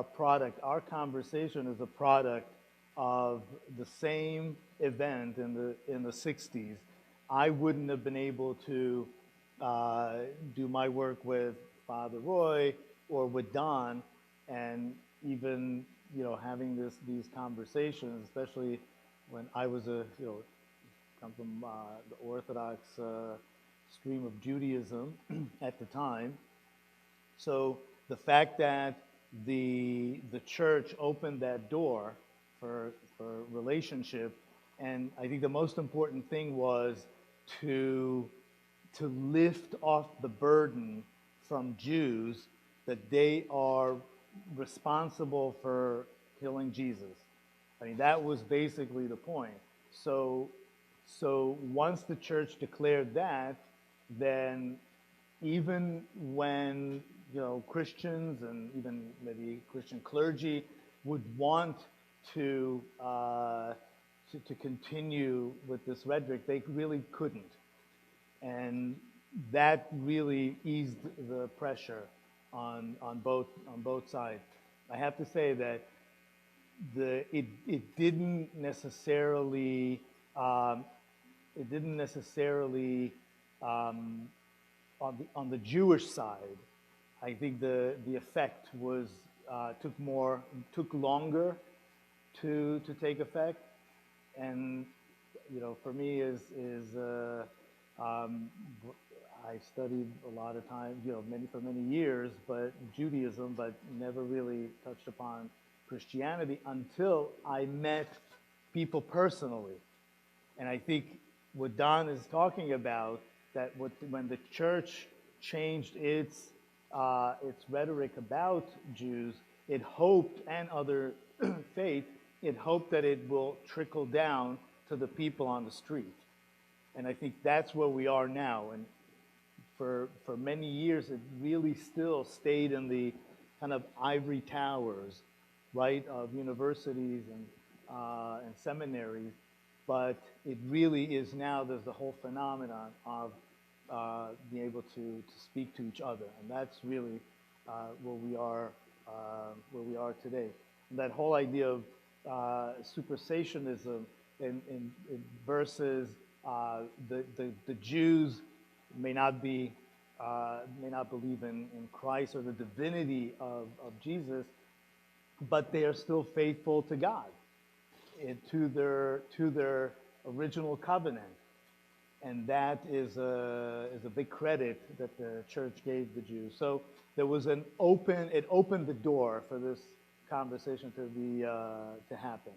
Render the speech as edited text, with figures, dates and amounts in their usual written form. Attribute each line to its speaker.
Speaker 1: a product. Our conversation is a product of the same event in the 60s. I wouldn't have been able to do my work with Father Roy or with Don, and even having these conversations, especially when I was come from the Orthodox stream of Judaism at the time. So the fact that the church opened that door for relationship, and I think the most important thing was to lift off the burden from Jews that they are responsible for killing Jesus. I mean, that was basically the point. So once the church declared that, then even when Christians and even maybe Christian clergy would want to continue with this rhetoric, they really couldn't, and that really eased the pressure on both sides. I have to say that it didn't necessarily on the Jewish side. I think the effect was took longer to take effect, and for me I studied a lot of time, for many years, but Judaism, but never really touched upon Christianity until I met people personally. And I think what Don is talking about, that when the church changed its rhetoric about Jews, it hoped, and other faith, it hoped that it will trickle down to the people on the street. And I think that's where we are now. And for many years, it really still stayed in the kind of ivory towers, right, of universities and seminaries. But it really is now, there's the whole phenomenon of being able to speak to each other. And that's really where we are today. And that whole idea of supersessionism versus the Jews may not believe in Christ or the divinity of Jesus, but they are still faithful to God, to their original covenant, and that is a big credit that the church gave the Jews. So there was it opened the door for this conversation to happen.